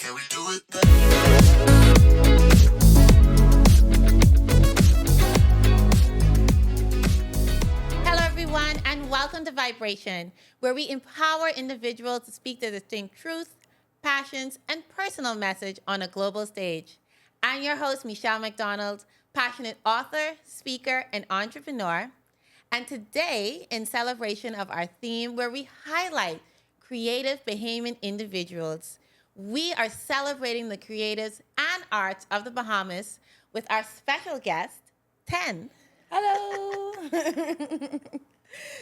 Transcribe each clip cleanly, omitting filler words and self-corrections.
Can we do it? Hello, everyone, and welcome to Vibration, where we empower individuals to speak their distinct truths, passions, and personal message on a global stage. I'm your host, Michelle McDonald, passionate author, speaker, and entrepreneur. And today, in celebration of our theme, where we highlight creative Bahamian individuals, we are celebrating the creatives and arts of the Bahamas with our special guest, Ten. Hello.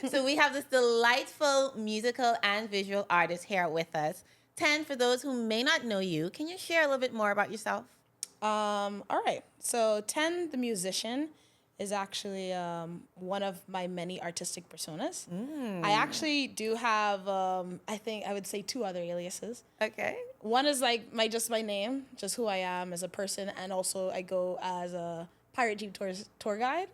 So we have this delightful musical and visual artist here with us. Ten, for those who may not know you, can you share a little bit more about yourself? All right. So Ten, the musician, is actually one of my many artistic personas. I actually do have, I think I would say two other aliases. Okay. One is like my name, just who I am as a person, and also I go as a Pirate Jeep tour guide.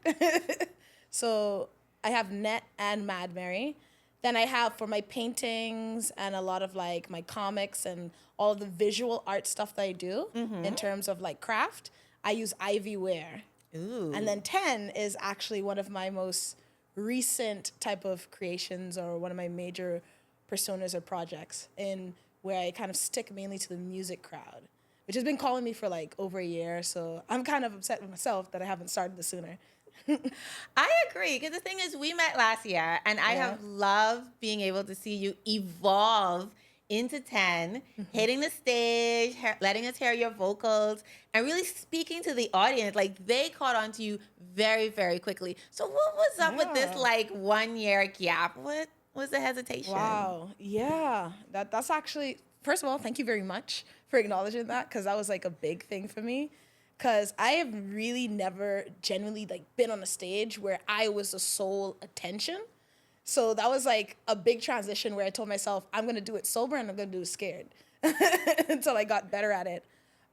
So I have Net and Mad Mary. Then I have for my paintings and a lot of like my comics and all of the visual art stuff that I do in terms of like craft, I use Ivy Weir. Ooh. And then 10 is actually one of my most recent type of creations or one of my major personas or projects in where I kind of stick mainly to the music crowd, which has been calling me for like over a year. So I'm kind of upset with myself that I haven't started this sooner. I agree, because the thing is, we met last year, and I have loved being able to see you evolve into 10, hitting the stage, letting us hear your vocals, and really speaking to the audience. Like, they caught on to you very, very quickly. So what was up with this, like, 1 year gap? What was the hesitation? Wow. Yeah. That's actually, first of all, thank you very much for acknowledging that, because that was like a big thing for me. Because I have really never genuinely like been on a stage where I was the sole attention. So that was like a big transition where I told myself, I'm going to do it sober and I'm going to do it scared until I got better at it.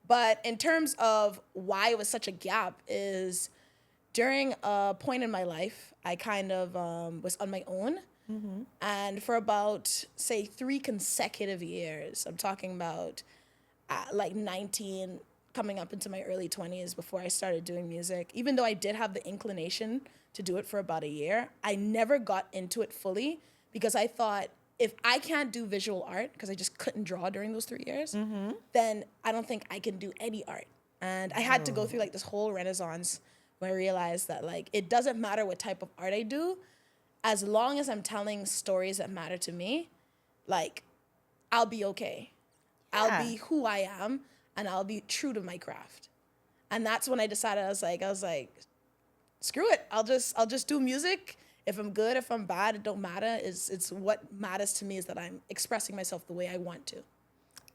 But in terms of why it was such a gap is during a point in my life, I kind of was on my own. And for about, say, 3 consecutive years, I'm talking about like 19, coming up into my early 20s before I started doing music, even though I did have the inclination to do it for about a year, I never got into it fully because I thought if I can't do visual art, because I just couldn't draw during those 3 years, then I don't think I can do any art. And I had to go through like this whole renaissance where I realized that like it doesn't matter what type of art I do, as long as I'm telling stories that matter to me, like I'll be okay. Yeah. I'll be who I am and I'll be true to my craft. And that's when I decided, I was like, screw it. I'll just do music. If I'm good, if I'm bad, it don't matter. It's what matters to me is that I'm expressing myself the way I want to.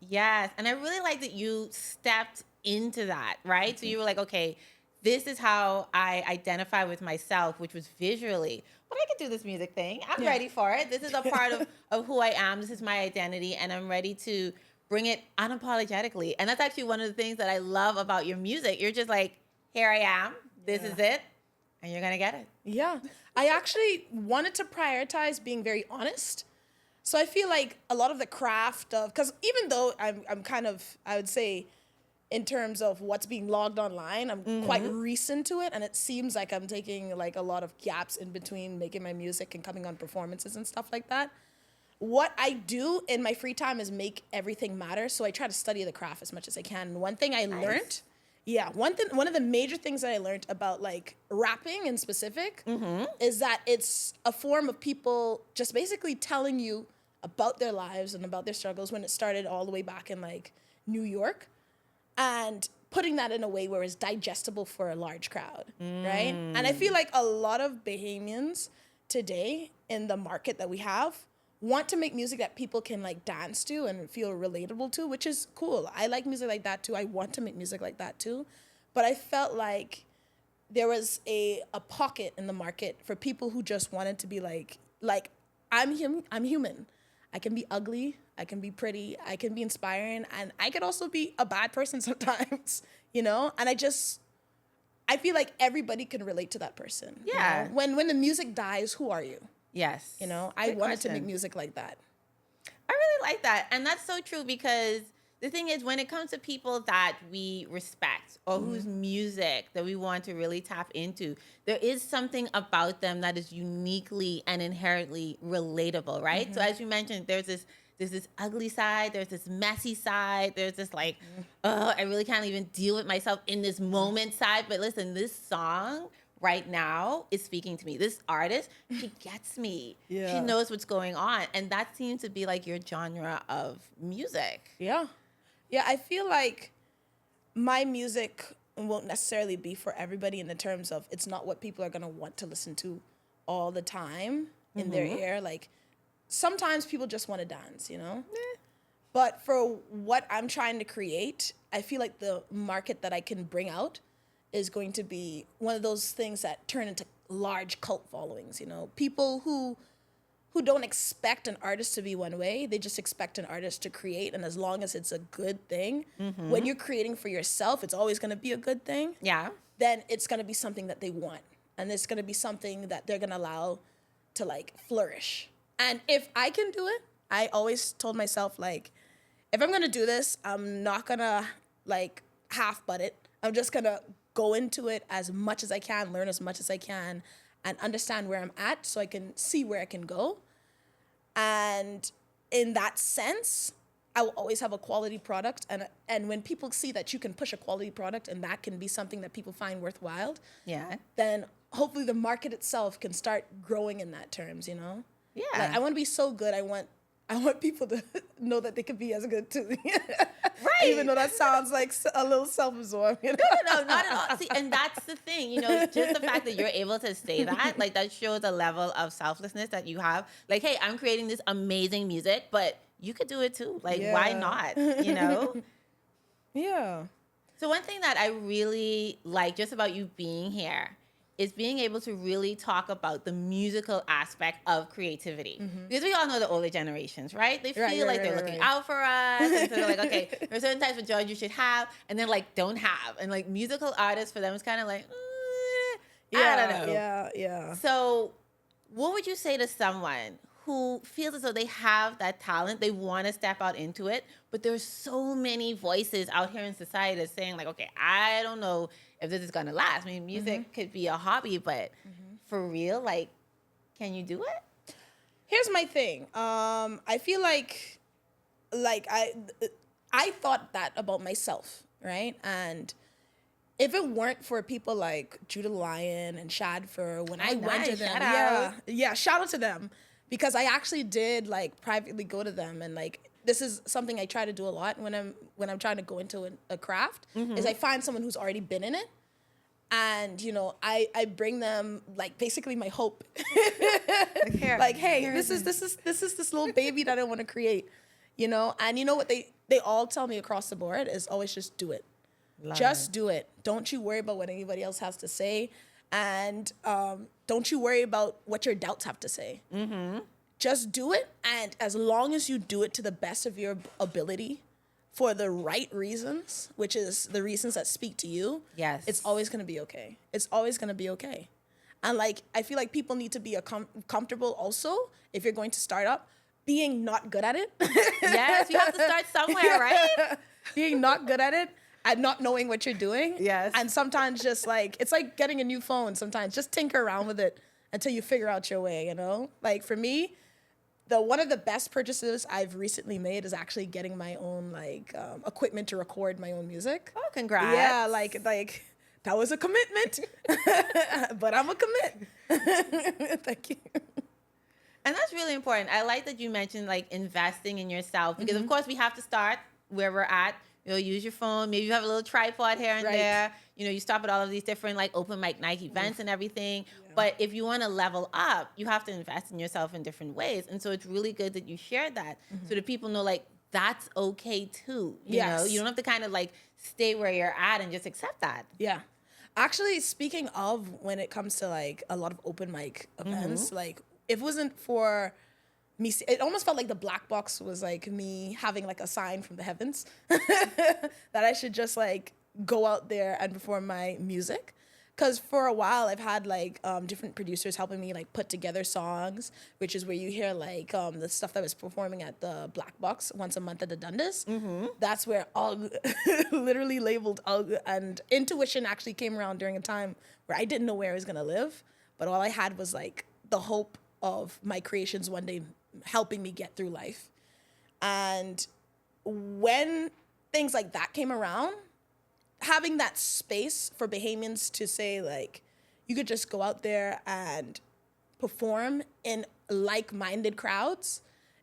Yes, and I really like that you stepped into that, right? So you were like, okay, this is how I identify with myself, which was visually. But I can do this music thing. I'm ready for it. This is a part of who I am. This is my identity, and I'm ready to bring it unapologetically. And that's actually one of the things that I love about your music. You're just like, here I am. This is it. And you're going to get it. Yeah. I actually wanted to prioritize being very honest. So I feel like a lot of the craft of, because even though I'm kind of, I would say, in terms of what's being logged online, I'm quite recent to it. And it seems like I'm taking like a lot of gaps in between making my music and coming on performances and stuff like that. What I do in my free time is make everything matter. So I try to study the craft as much as I can. One thing I learned, one of the major things that I learned about like rapping in specific is that it's a form of people just basically telling you about their lives and about their struggles when it started all the way back in like New York, and putting that in a way where it's digestible for a large crowd, right? And I feel like a lot of Bahamians today in the market that we have want to make music that people can like dance to and feel relatable to, which is cool. I like music like that too. I want to make music like that too. But I felt like there was a pocket in the market for people who just wanted to be like I'm human. I can be ugly, I can be pretty, I can be inspiring, and I could also be a bad person sometimes, you know? And I feel like everybody can relate to that person. Yeah. You know? When the music dies, who are you? Yes. You know, I wanted to make music like that. I really like that. And that's so true because the thing is, when it comes to people that we respect or whose music that we want to really tap into, there is something about them that is uniquely and inherently relatable, right? So as you mentioned, there's this ugly side, there's this messy side, there's this like, oh, I really can't even deal with myself in this moment side. But listen, this song right now is speaking to me. This artist, she gets me. Yeah. She knows what's going on. And that seems to be like your genre of music. Yeah. Yeah, I feel like my music won't necessarily be for everybody in the terms of it's not what people are going to want to listen to all the time in their ear. Like, sometimes people just want to dance, you know? But for what I'm trying to create, I feel like the market that I can bring out is going to be one of those things that turn into large cult followings, you know? People who don't expect an artist to be one way, they just expect an artist to create, and as long as it's a good thing, when you're creating for yourself, it's always going to be a good thing. Yeah. Then it's going to be something that they want, and it's going to be something that they're going to allow to like flourish. And if I can do it, I always told myself, like, if I'm going to do this, I'm not going to like half butt it. I'm just going to go into it as much as I can, learn as much as I can, and understand where I'm at so I can see where I can go. And in that sense, I will always have a quality product. And when people see that you can push a quality product and that can be something that people find worthwhile, then hopefully the market itself can start growing in that terms, you know? Yeah. Like, I want to be so good. I want people to know that they could be as good too. Right. Even though that sounds like a little self-absorbed. You know? No, not at all. See, and that's the thing, you know, just the fact that you're able to say that, like, that shows a level of selflessness that you have. Like, hey, I'm creating this amazing music, but you could do it too. Like, why not? You know? Yeah. So one thing that I really like just about you being here is being able to really talk about the musical aspect of creativity. Because we all know the older generations, right? They feel like they're looking out for us. And so they're like, okay, there's certain types of jobs you should have, and then like don't have. And like musical artists for them is kind of like, I don't know. Yeah. So what would you say to someone who feels as though they have that talent, they want to step out into it, but there's so many voices out here in society that's saying like, okay, I don't know if this is going to last. I mean, music could be a hobby, but for real, like, can you do it? Here's my thing. I feel like I thought that about myself, right? And if it weren't for people like Judah Lyon and Shadfer, when I went to them, shout out to them, because I actually did like privately go to them, and like this is something I try to do a lot when I'm trying to go into a craft, is I find someone who's already been in it, and you know I bring them like basically my hope, like hey, this is this little baby that I want to create, you know, and you know what they all tell me across the board is always just do it. Just do it. Don't you worry about what anybody else has to say. And don't you worry about what your doubts have to say. Just do it. And as long as you do it to the best of your ability for the right reasons, which is the reasons that speak to you, it's always going to be okay. It's always going to be okay. And like, I feel like people need to be comfortable also, if you're going to start up, being not good at it. Yes, you have to start somewhere, right? Being not good at it. And not knowing what you're doing. Yes. And sometimes just like, it's like getting a new phone sometimes. Just tinker around with it until you figure out your way, you know? Like for me, one of the best purchases I've recently made is actually getting my own like equipment to record my own music. Oh, congrats. Yeah, like that was a commitment, but I'm a commit. Thank you. And that's really important. I like that you mentioned like investing in yourself, because of course we have to start where we're at. You know, use your phone. Maybe you have a little tripod here and there. You know, you stop at all of these different like open mic night events and everything. Yeah. But if you want to level up, you have to invest in yourself in different ways. And so it's really good that you shared that, so that people know like that's okay too. You know, you don't have to kind of like stay where you're at and just accept that. Yeah. Actually, speaking of when it comes to like a lot of open mic events, like if it wasn't for me, it almost felt like the black box was like me having like a sign from the heavens that I should just like go out there and perform my music. Because for a while I've had like different producers helping me like put together songs, which is where you hear like the stuff that was performing at the Black Box once a month at the Dundas. That's where UGG, literally labeled UGG, and intuition actually came around during a time where I didn't know where I was gonna live, but all I had was like the hope of my creations one day helping me get through life. And when things like that came around, having that space for Bahamians to say, like, you could just go out there and perform in like-minded crowds,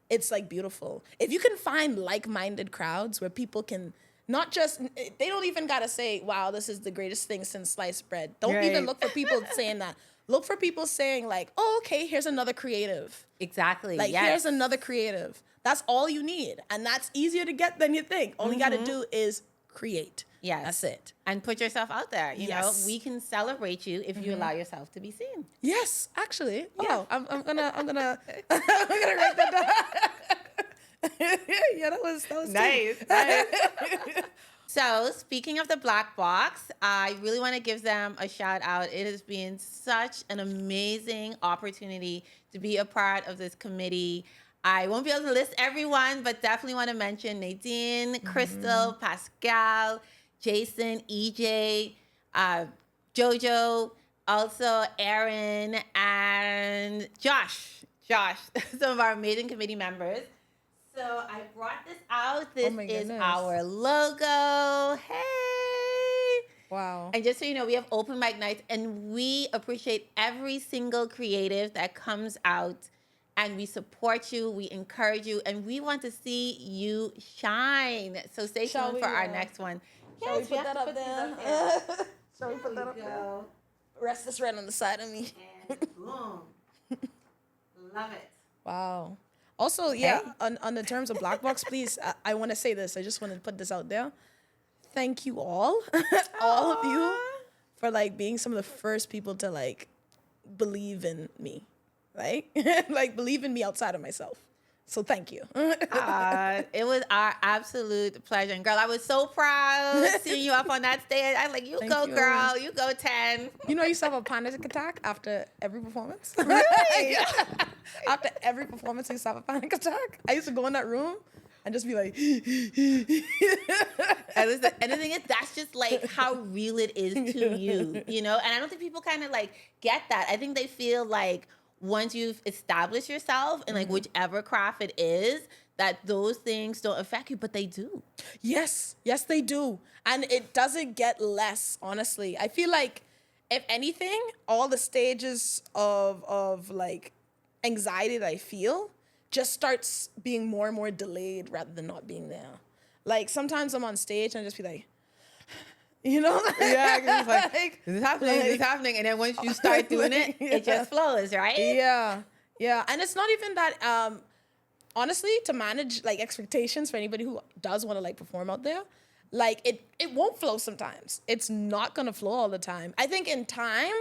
it's like beautiful. If you can find like-minded crowds where people can not just, they don't even gotta say, wow, this is the greatest thing since sliced bread. Don't even look for people saying that. Look for people saying like, oh, okay, here's another creative. Exactly. Like, here's another creative. That's all you need. And that's easier to get than you think. All you gotta do is create. Yes. That's it. And put yourself out there. You know, we can celebrate you if you allow yourself to be seen. Yes, actually. Yeah. I'm gonna I'm gonna write that down. Yeah, that was Nice. So, speaking of the Black Box, I really want to give them a shout out. It has been such an amazing opportunity to be a part of this committee. I won't be able to list everyone, but definitely want to mention Nadine, Crystal, Pascal, Jason, EJ, Jojo, also Aaron, and Josh, some of our amazing committee members. So I brought this out. This is our logo. Hey. Wow. And just so you know, we have open mic nights, and we appreciate every single creative that comes out. And we support you, we encourage you, and we want to see you shine. So stay tuned for our next one. Shall we put that up there? Shall we put that up there? Rest this right on the side of me. And boom. Love it. Wow. Also, yeah, on the terms of Black Box, please, I want to say this. I just want to put this out there. Thank you all, all of you, for like being some of the first people to like believe in me. Right? Like, believe in me outside of myself. So thank you. It was our absolute pleasure. And girl, I was so proud seeing you up on that stage. I was like, you go, girl. You go 10. You know, I used to have a panic attack after every performance. Really? After every performance, I used to have a panic attack. I used to go in that room and just be like... And the thing is, that's just like how real it is to you, you know? And I don't think people kind of like get that. I think they feel like, once you've established yourself in like whichever craft it is, that those things don't affect you, but they do. Yes, they do. And it doesn't get less, honestly. I feel like, if anything, all the stages of like anxiety that I feel just starts being more and more delayed rather than not being there. Like, sometimes I'm on stage and I just be like, you know? Yeah, it's like, this is happening. And then once you start doing it, it just flows, right? Yeah. And it's not even that, honestly, to manage like expectations for anybody who does want to like perform out there, like it won't flow sometimes. It's not going to flow all the time. I think in time,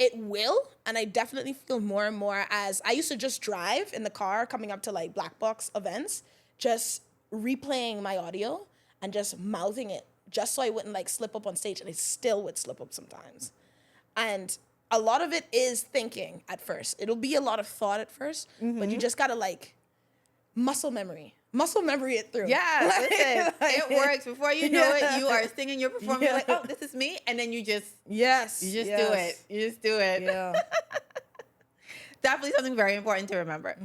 it will. And I definitely feel more and more as I used to just drive in the car coming up to like Black Box events, just replaying my audio and just mouthing it, just so I wouldn't like slip up on stage, and I still would slip up sometimes. And a lot of it is thinking at first. It'll be a lot of thought at first, but you just gotta like muscle memory it through. Yeah, listen, it works. Before you know it, you are singing, you're performing, you're like, oh, this is me, and then you just do it. You just do it. Yeah. Definitely something very important to remember.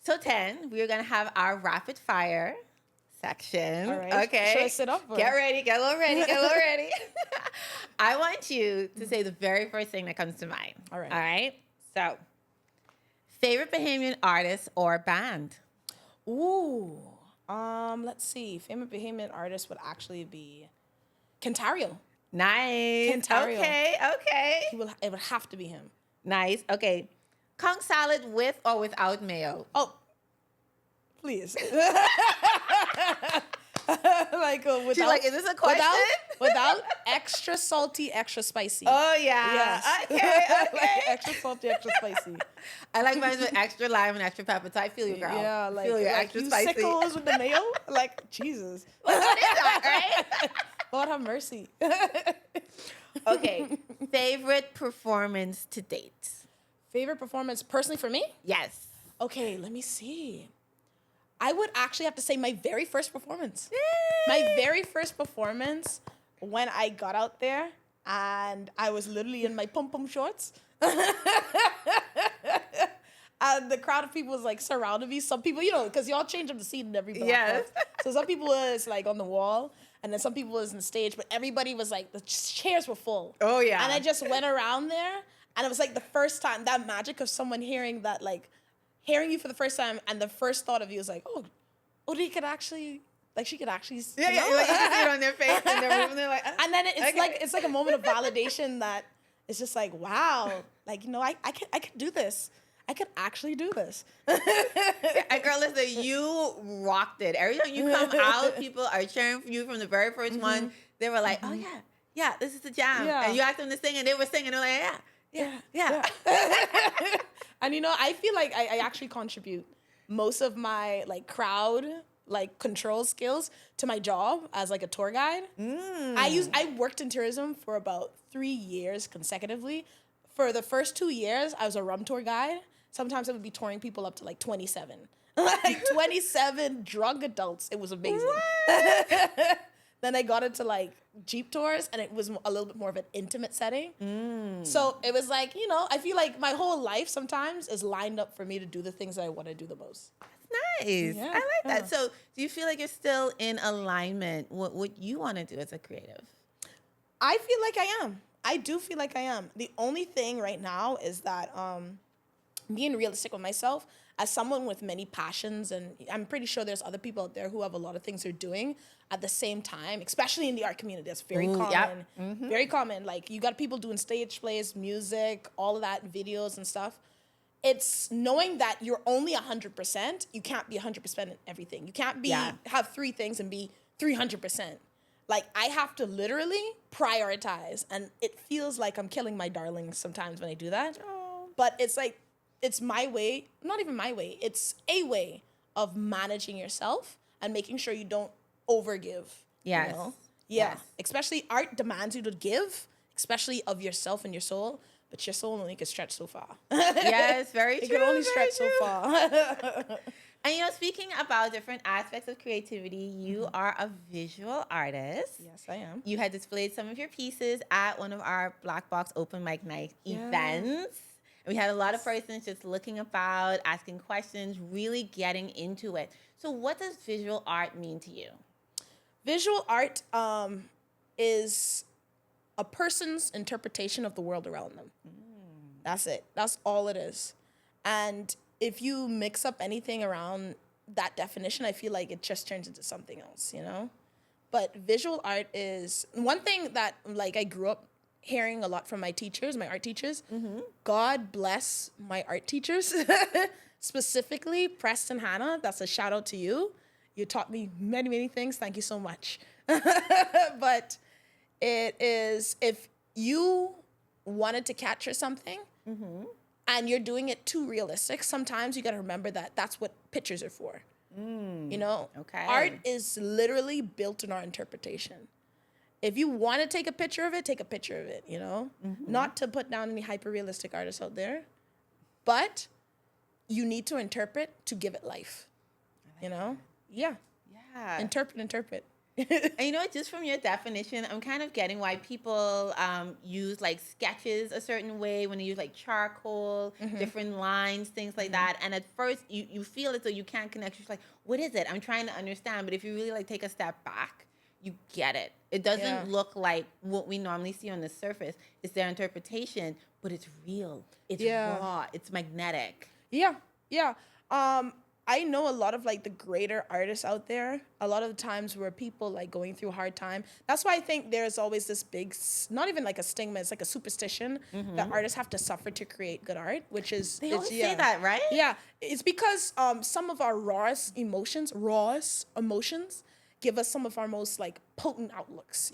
So 10, we're gonna have our rapid fire section. All right. Okay. Should I sit up? Or? Get ready. Get a little ready. I want you to say the very first thing that comes to mind. All right. All right. So, favorite Bahamian artist or band? Ooh. Let's see. Favorite Bahamian artist would actually be Kentario. Nice. Kentario. Okay. It would have to be him. Nice. Okay. Conch salad with or without mayo? Oh, please. Like, She's like, is this a question? Without extra salty, extra spicy. Oh, yeah. Yes. Okay. Like, extra salty, extra spicy. I like mine with extra lime and extra pepper. So I feel you, girl. Yeah, like, feel you, like extra you spicy. sickles with the mayo? Like, Jesus. What is that, right? Lord have mercy. Okay. Favorite performance to date? Favorite performance personally for me? Yes. Okay, let me see. I would actually have to say my very first performance. My very first performance when I got out there and I was literally in my pom-pom shorts. And the crowd of people was like surrounding me. Some people, because y'all change up the seat in every black box. So some people was like on the wall, and then some people was on the stage, but everybody was like, the chairs were full. Oh, yeah. And I just went around there, and it was like the first time, that magic of someone hearing that, like, hearing you for the first time, and the first thought of you was like, oh, they could actually, like, she could actually, Yeah, like you can see it on their face, and they're moving, they're like, and then it's like a moment of validation that it's just like, wow, like, I could do this. I could actually do this. And girl, listen, you rocked it. Every time you come out, people are cheering for you from the very 1st one. They were like, oh, yeah, this is the jam. Yeah. And you asked them to sing, and they were singing. They're like, yeah. And I feel like I actually contribute most of my like crowd like control skills to my job as like a tour guide. I worked in tourism for about 3 years consecutively. For the first 2 years, I was a rum tour guide. Sometimes I would be touring people up to like 27. Like 27 drunk adults. It was amazing. Then I got into like Jeep tours, and it was a little bit more of an intimate setting. So it was like, I feel like my whole life sometimes is lined up for me to do the things that I want to do the most. Nice. Yeah. I like that. So do you feel like you're still in alignment with what you want to do as a creative? I feel like I am. I do feel like I am. The only thing right now is that being realistic with myself, as someone with many passions, and I'm pretty sure there's other people out there who have a lot of things they're doing at the same time, especially in the art community. That's very common. Yep. Mm-hmm. Very common. Like, you got people doing stage plays, music, all of that, videos and stuff. It's knowing that you're only 100%. You can't be 100% in everything. You can't have 3 things and be 300%. Like, I have to literally prioritize, and it feels like I'm killing my darlings sometimes when I do that. Oh. But it's like, it's my way, not even my way, it's a way of managing yourself and making sure you don't overgive. Yes. Yeah. Yes. Especially art demands you to give, especially of yourself and your soul, but your soul only can stretch so far. Yes, very true. It can only stretch so far. And speaking about different aspects of creativity, you are a visual artist. Yes, I am. You had displayed some of your pieces at one of our Black Box Open Mic Night events. And we had a lot of persons just looking about, asking questions, really getting into it. So what does visual art mean to you? Visual art is a person's interpretation of the world around them. That's it. That's all it is. And if you mix up anything around that definition, I feel like it just turns into something else, But visual art is one thing that, like, I grew up hearing a lot from my teachers, my art teachers. Mm-hmm. God bless my art teachers, specifically Preston Hannah. That's a shout out to you. You taught me many, many things. Thank you so much. But it is, if you wanted to capture something, and you're doing it too realistic, sometimes you got to remember that that's what pictures are for. Okay. Art is literally built in our interpretation. If you want to take a picture of it, take a picture of it, Not to put down any hyper-realistic artists out there, but you need to interpret to give it life, Yeah. Yeah. Interpret. And just from your definition, I'm kind of getting why people use like sketches a certain way when they use like charcoal, different lines, things like that. And at first you feel as though you can't connect. You're just like, what is it? I'm trying to understand. But if you really like take a step back, you get it. It doesn't look like what we normally see on the surface. It's their interpretation, but it's real. It's raw. It's magnetic. Yeah. I know a lot of like the greater artists out there, a lot of the times where people like going through a hard time. That's why I think there's always this big, not even like a stigma, it's like a superstition that artists have to suffer to create good art, which is... They always say that, right? Yeah. It's because some of our rawest emotions give us some of our most like potent outlooks,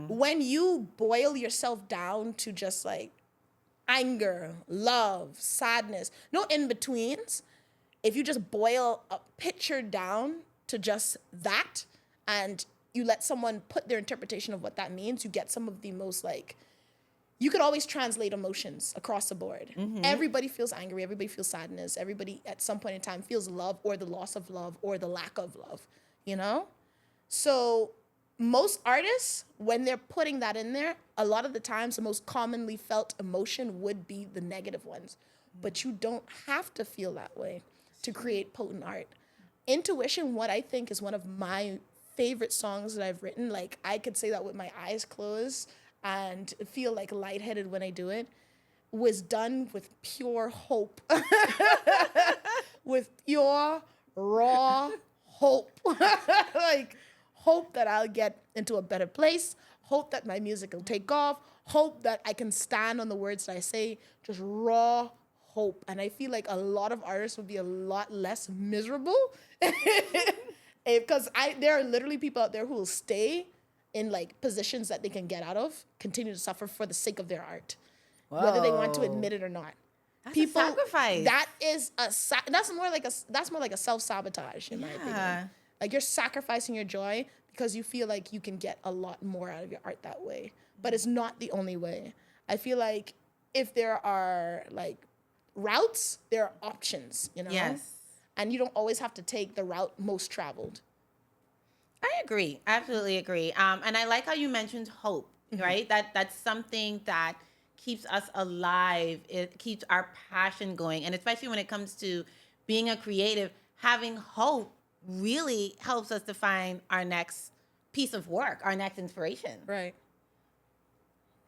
When you boil yourself down to just like anger, love, sadness, no in-betweens, if you just boil a picture down to just that and you let someone put their interpretation of what that means, you get some of the most like, you could always translate emotions across the board. Everybody feels angry. Everybody feels sadness. Everybody at some point in time feels love or the loss of love or the lack of love, you know? So most artists, when they're putting that in there, a lot of the times the most commonly felt emotion would be the negative ones. But you don't have to feel that way to create potent art. Intuition, what I think is one of my favorite songs that I've written, like I could say that with my eyes closed and feel like lightheaded when I do it, was done with pure hope. With pure, raw hope. Like, hope that I'll get into a better place, hope that my music will take off, hope that I can stand on the words that I say, just raw hope. And I feel like a lot of artists would be a lot less miserable because there are literally people out there who will stay in like positions that they can get out of, continue to suffer for the sake of their art, whether they want to admit it or not. That's a sacrifice. That is that's more like a self-sabotage in my opinion. Like you're sacrificing your joy because you feel like you can get a lot more out of your art that way. But it's not the only way. I feel like if there are like routes, there are options, you know? Yes. And you don't always have to take the route most traveled. I agree. I absolutely agree. And I like how you mentioned hope, right? That's something that keeps us alive. It keeps our passion going. And especially when it comes to being a creative, having hope really helps us to find our next piece of work, our next inspiration. Right.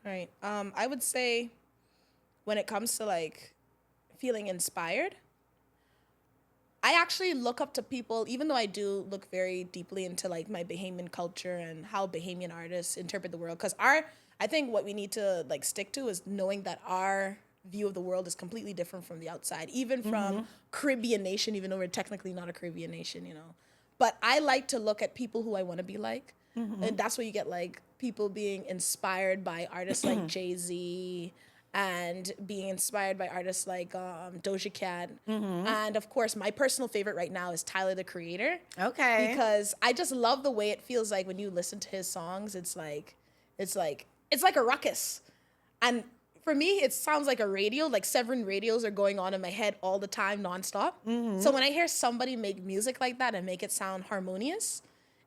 I would say when it comes to like feeling inspired, I actually look up to people, even though I do look very deeply into like my Bahamian culture and how Bahamian artists interpret the world. Because I think what we need to like stick to is knowing that our view of the world is completely different from the outside, even from Caribbean nation, even though we're technically not a Caribbean nation, you know. But I like to look at people who I want to be like. And that's where you get like people being inspired by artists like Jay-Z and being inspired by artists like Doja Cat. And of course, my personal favorite right now is Tyler, the Creator. Okay. Because I just love the way it feels like when you listen to his songs. It's like a ruckus. And for me, it sounds like a radio, like 7 radios are going on in my head all the time, nonstop. So when I hear somebody make music like that and make it sound harmonious,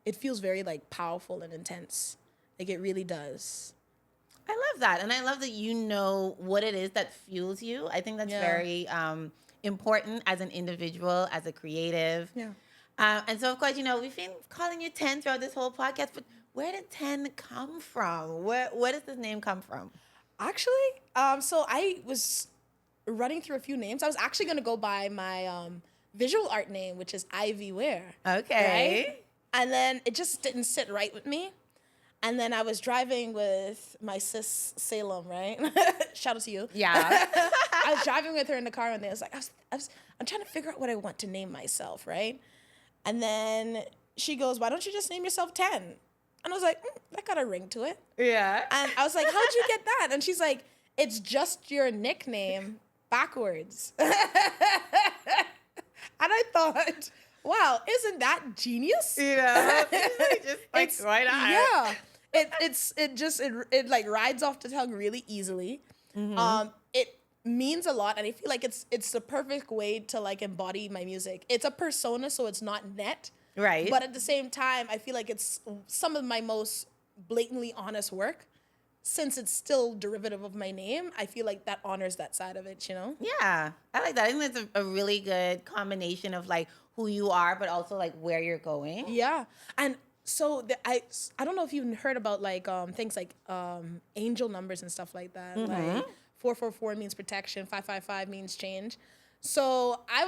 it feels very like powerful and intense. Like it really does. I love that. And I love that you know what it is that fuels you. I think that's very important as an individual, as a creative. Yeah. And so, of course, you know, we've been calling you 10 throughout this whole podcast, but where did 10 come from? Where does this name come from? Actually, so I was running through a few names. I was actually going to go by my visual art name, which is Ivy Weir. Okay. Right? And then it just didn't sit right with me. And then I was driving with my sis, Salem, right? Shout out to you. Yeah. I was driving with her in the car and I was like, I'm trying to figure out what I want to name myself, right? And then she goes, why don't you just name yourself 10? And I was like, that got a ring to it. Yeah. And I was like, how'd you get that? And she's like, it's just your nickname backwards. And I thought, wow, isn't that genius? You know, just like, why not? Yeah. It like rides off the tongue really easily. It means a lot, and I feel like it's the perfect way to like embody my music. It's a persona, so it's not net. Right. But at the same time, I feel like it's some of my most blatantly honest work. Since it's still derivative of my name, I feel like that honors that side of it, you know? Yeah. I like that. I think that's a really good combination of like who you are, but also like where you're going. Yeah. And so I don't know if you've heard about like things like angel numbers and stuff like that. Like 444 means protection, 555 means change. So I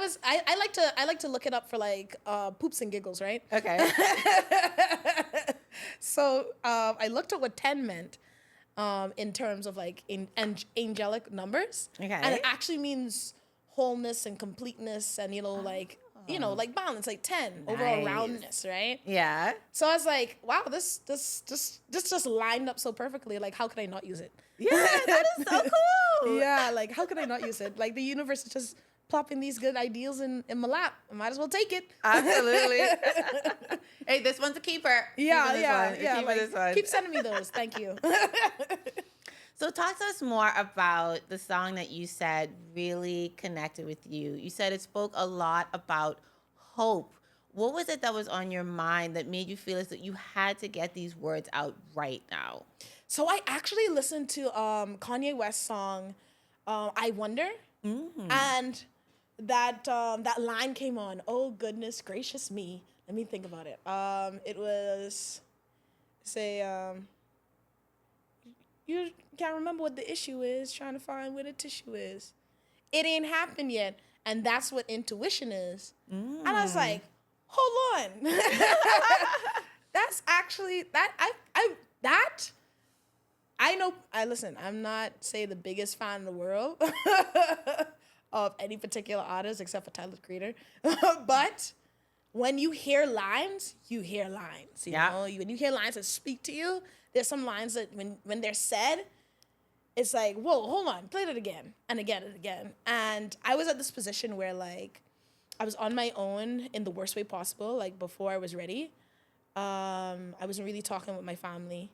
like to look it up for like poops and giggles, right? Okay. So I looked at what 10 meant in terms of like angelic numbers. Okay. And it actually means wholeness and completeness and like balance, like 10 overall roundness, right? Yeah. So I was like, wow, this just lined up so perfectly. Like, how could I not use it? Yeah, that is so cool. Yeah, like how could I not use it? Like the universe is just plopping these good ideals in my lap. I might as well take it. Absolutely. Hey, this one's a keeper. Keep sending me those. Thank you. So talk to us more about the song that you said really connected with you. You said it spoke a lot about hope. What was it that was on your mind that made you feel as though you had to get these words out right now? So I actually listened to Kanye West's song, "I Wonder," and that line came on. Oh goodness gracious me! Let me think about it. It was say you can't remember what the issue is. Trying to find where the tissue is. It ain't happened yet, and that's what intuition is. And I was like, hold on. That's actually I know. Listen. I'm not say the biggest fan in the world of any particular artist except for Tyler the Creator, but when you hear lines, you hear lines. You know, when you hear lines that speak to you, there's some lines that when they're said, it's like, whoa, hold on, play it again and again and again. And I was at this position where like I was on my own in the worst way possible. Like before I was ready, I wasn't really talking with my family.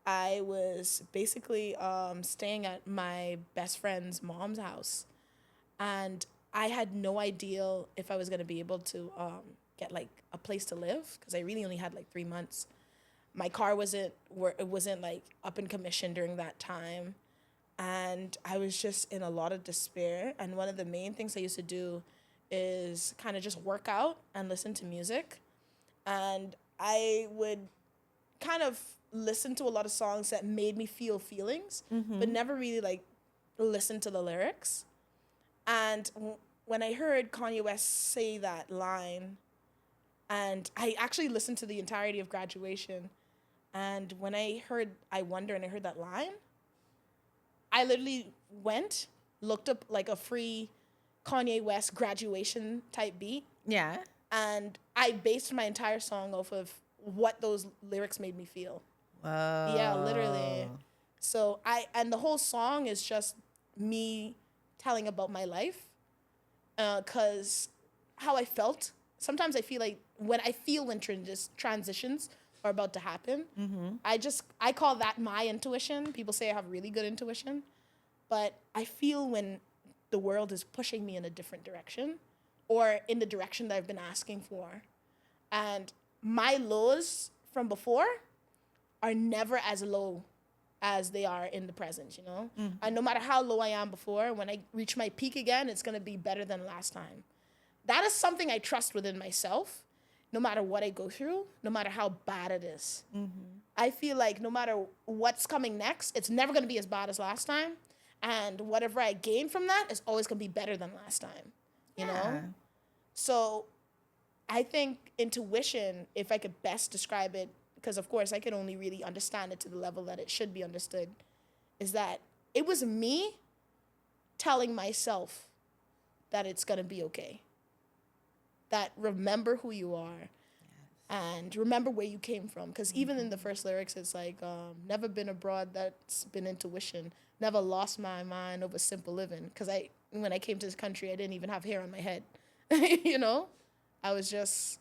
I was basically staying at my best friend's mom's house, and I had no idea if I was gonna be able to get like a place to live because I really only had like 3 months. My car wasn't like up in commission during that time, and I was just in a lot of despair. And one of the main things I used to do is kind of just work out and listen to music, and I would kind of listen to a lot of songs that made me feel feelings, but never really like listen to the lyrics. And when I heard Kanye West say that line, and I actually listened to the entirety of Graduation, and when I heard I Wonder and I heard that line, I literally looked up like a free Kanye West Graduation type beat. Yeah. And I based my entire song off of what those lyrics made me feel. Whoa. Yeah, literally. So and the whole song is just me telling about my life, cause how I felt. Sometimes I feel like when transitions are about to happen, I call that my intuition. People say I have really good intuition, but I feel when the world is pushing me in a different direction, or in the direction that I've been asking for, and my lows from before are never as low as they are in the present, you know? And no matter how low I am before, when I reach my peak again, it's gonna be better than last time. That is something I trust within myself, no matter what I go through, no matter how bad it is. I feel like no matter what's coming next, it's never gonna be as bad as last time. And whatever I gain from that is always gonna be better than last time, you know? So I think intuition, if I could best describe it, because of course I can only really understand it to the level that it should be understood, is that it was me telling myself that it's gonna be okay. That remember who you are, and remember where you came from. Because even in the first lyrics, it's like, never been abroad that's been intuition, never lost my mind over simple living. Because when I came to this country, I didn't even have hair on my head, you know? I was just,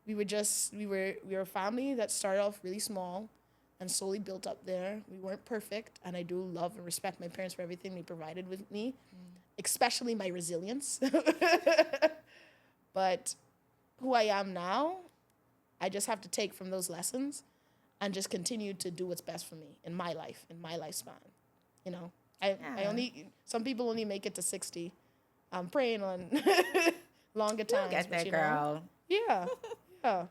we were a family that started off really small and slowly built up there. We weren't perfect, and I do love and respect my parents for everything they provided with me, especially my resilience. But who I am now, I just have to take from those lessons and just continue to do what's best for me in my life, in my lifespan. You know, some people only make it to 60. I'm praying on longer times. Get there, you girl. know? Yeah. Yeah.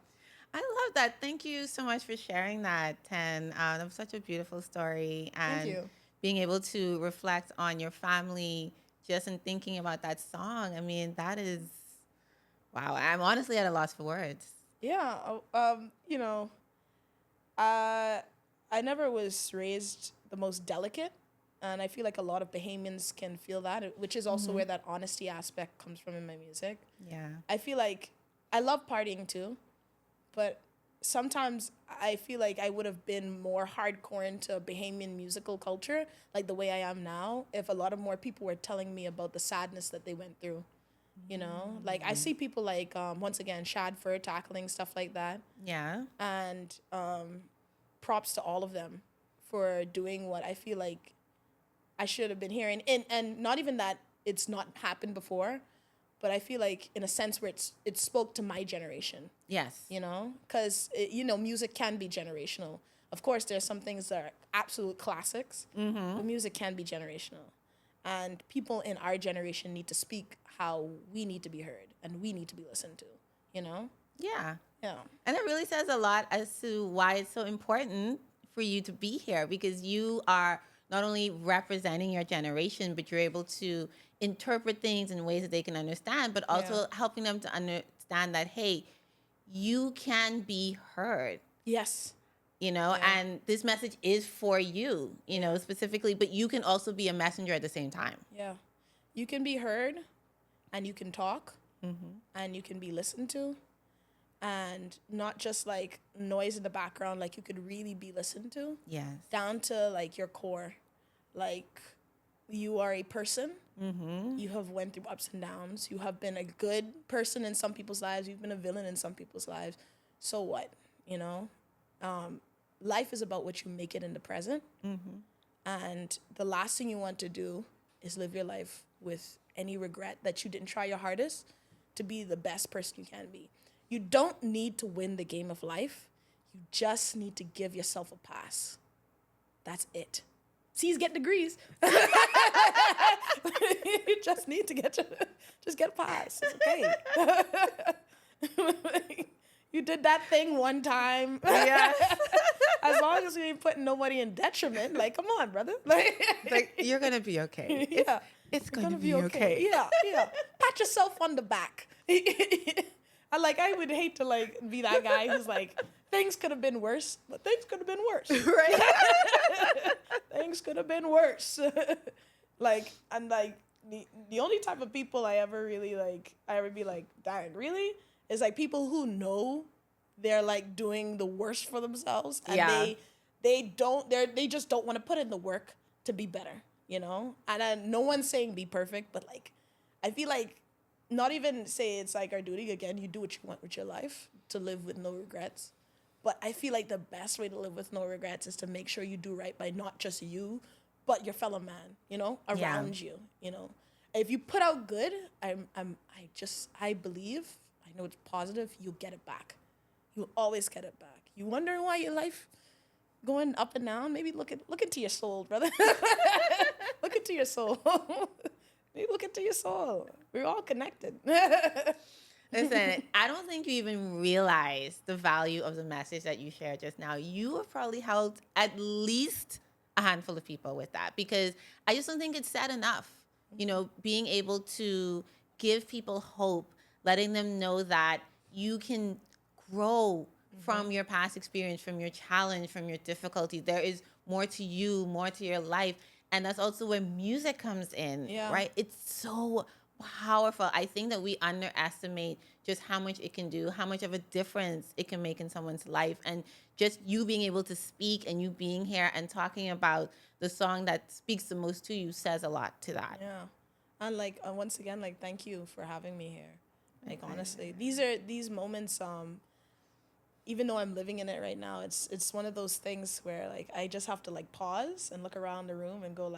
I love that. Thank you so much for sharing that, Ten. That was such a beautiful story. And Thank you. being able to reflect on your family just in thinking about that song. I mean, that is, wow. I'm honestly at a loss for words. Yeah. You know, I never was raised the most delicate. And I feel like a lot of Bahamians can feel that, which is also where that honesty aspect comes from in my music. Yeah. I feel like I love partying too, but sometimes I feel like I would have been more hardcore into Bahamian musical culture, like the way I am now, if a lot of more people were telling me about the sadness that they went through. You know, like I see people like once again Shad for tackling stuff like that, Yeah. and props to all of them for doing what I feel like I should have been hearing, and not even that it's not happened before, but I feel like in a sense where it spoke to my generation. Yes. You know, because music can be generational. Of course, there's some things that are absolute classics, but music can be generational, and people in our generation need to speak how we need to be heard and we need to be listened to. You know. Yeah. Yeah. And it really says a lot as to why it's so important for you to be here, because you are not only representing your generation, but you're able to interpret things in ways that they can understand, but also helping them to understand that, hey, you can be heard, Yes. and this message is for you, specifically, but you can also be a messenger at the same time. Yeah. You can be heard and you can talk and you can be listened to, and not just like noise in the background, like you could really be listened to. Yes. Down to like your core. Like you are a person. You have went through ups and downs. You have been a good person in some people's lives. You've been a villain in some people's lives. So what? Life is about what you make it in the present. And the last thing you want to do is live your life with any regret that you didn't try your hardest to be the best person you can be. You don't need to win the game of life. You just need to give yourself a pass. That's it. C's get degrees. You just need to get a pass. It's okay. You did that thing one time. Yeah. As long as you ain't putting nobody in detriment, like, come on, brother. Like you're going to be okay. Yeah. It's going to be okay. Yeah. Pat yourself on the back. I would hate to like be that guy who's like, things could have been worse, but things could have been worse. Right. Things could have been worse. The only type of people I ever be like, dang, really? Is like people who know they're like doing the worst for themselves, and they just don't want to put in the work to be better, And no one's saying be perfect, but like, I feel like not even say it's like our duty. Again, you do what you want with your life, to live with no regrets. But I feel like the best way to live with no regrets is to make sure you do right by not just you, but your fellow man, around you, If you put out good, I believe, I know it's positive, you'll get it back. You'll always get it back. You wondering why your life going up and down? Maybe look into your soul, brother. Look into your soul. Maybe look into your soul. We're all connected. Listen, I don't think you even realize the value of the message that you shared just now. You have probably helped at least a handful of people with that, because I just don't think it's said enough. Being able to give people hope, letting them know that you can grow from your past experience, from your challenge, from your difficulty. There is more to you, more to your life. And that's also where music comes in, right? It's so powerful. I think that we underestimate just how much it can do, how much of a difference it can make in someone's life. And just you being able to speak and you being here and talking about the song that speaks the most to you says a lot to that. Yeah. And once again, thank you for having me here. Honestly, these moments, even though I'm living in it right now, it's one of those things where I just have to pause and look around the room and go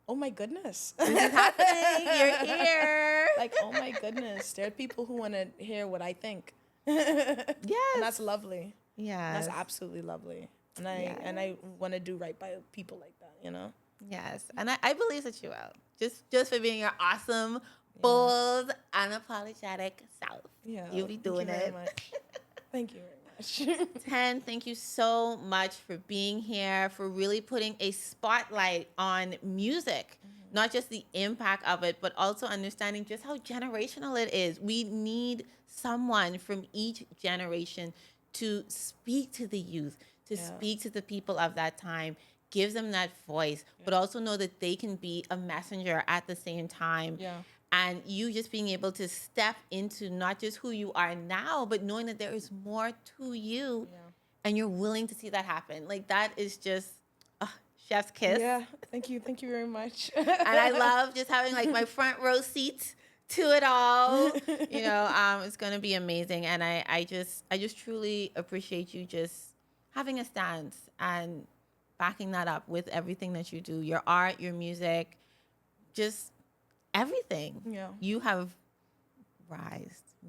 oh my goodness, this is happening. You're here. Oh my goodness, there are people who want to hear what I think. Yes, and that's lovely. Yeah, that's absolutely lovely. And I want to do right by people like that. Yes, and I believe that you will. Just for being your awesome, bold, unapologetic self. Yeah, you'll be doing it. Thank you very much. Ten, thank you so much for being here, for really putting a spotlight on music, not just the impact of it, but also understanding just how generational it is. We need someone from each generation to speak to the youth, to speak to the people of that time, give them that voice, but also know that they can be a messenger at the same time. Yeah. And you just being able to step into not just who you are now, but knowing that there is more to you, and you're willing to see that happen. Like, that is just chef's kiss. Yeah, thank you very much. And I love just having like my front row seat to it all. It's going to be amazing. And I just truly appreciate you just having a stance and backing that up with everything that you do, your art, your music, just everything. Yeah. You have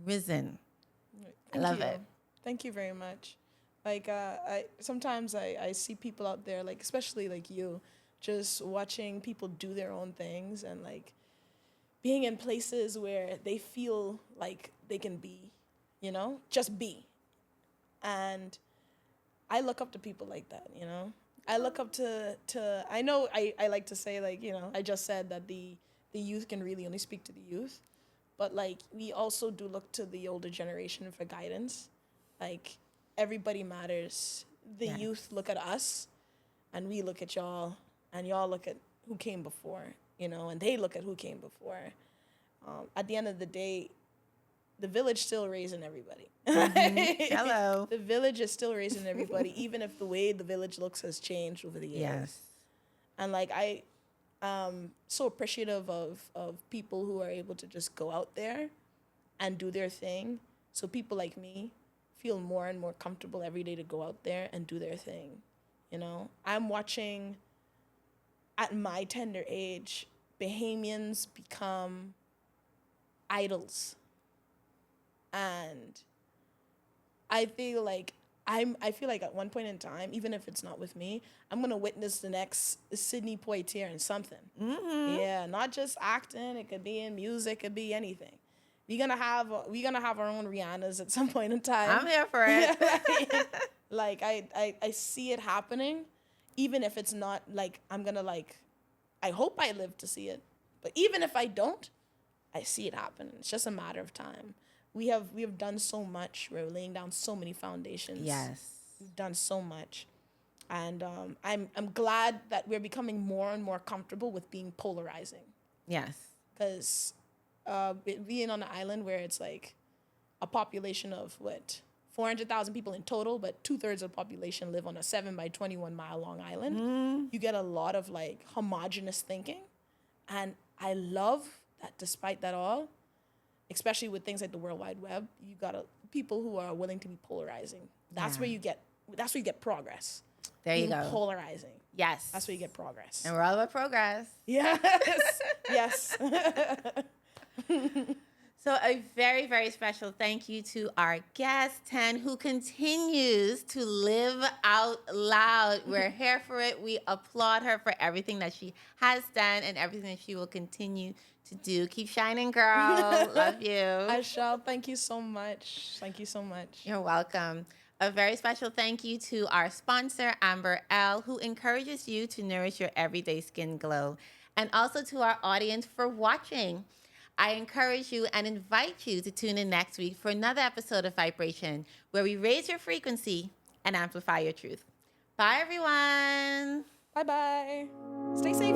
risen. I love it. Thank you very much. Like, I sometimes I see people out there, like, especially like you, just watching people do their own things and like being in places where they feel like they can be, just be. And I look up to people like that, I look up to I know I like to say, like, I just said that the youth can really only speak to the youth, but like we also do look to the older generation for guidance. Like, everybody matters. The youth look at us, and we look at y'all, and y'all look at who came before, and they look at who came before. At the end of the day, the village still raising everybody. Mm-hmm. Hello. The village is still raising everybody, even if the way the village looks has changed over the years. Yes. And like so appreciative of people who are able to just go out there and do their thing. So people like me feel more and more comfortable every day to go out there and do their thing. I'm watching, at my tender age, Bahamians become idols. And I feel like at one point in time, even if it's not with me, I'm gonna witness the next Sidney Poitier in something. Mm-hmm. Yeah, not just acting. It could be in music. It could be anything. We're gonna have our own Rihannas at some point in time. I'm here for it. Like I see it happening, even if it's not like I'm gonna like. I hope I live to see it, but even if I don't, I see it happen. It's just a matter of time. We have done so much. We're laying down so many foundations. Yes, we've done so much, and I'm glad that we're becoming more and more comfortable with being polarizing. Yes, because being on an island where it's like a population of 400,000 people in total, but 2/3 of the population live on a 7 by 21 mile long island. You get a lot of like homogenous thinking, and I love that. Despite that all, especially with things like the World Wide Web, you got people who are willing to be polarizing. That's where you get progress. There you go. Polarizing. Yes. That's where you get progress. And we're all about progress. Yes. Yes. So a very, very special thank you to our guest, Ten, who continues to live out loud. We're here for it. We applaud her for everything that she has done and everything that she will continue to do. Keep shining, girl. Love you. I shall. Thank you so much. Thank you so much. You're welcome. A very special thank you to our sponsor, Amber L, who encourages you to nourish your everyday skin glow. And also to our audience for watching. I encourage you and invite you to tune in next week for another episode of Vibration, where we raise your frequency and amplify your truth. Bye, everyone. Bye-bye. Stay safe.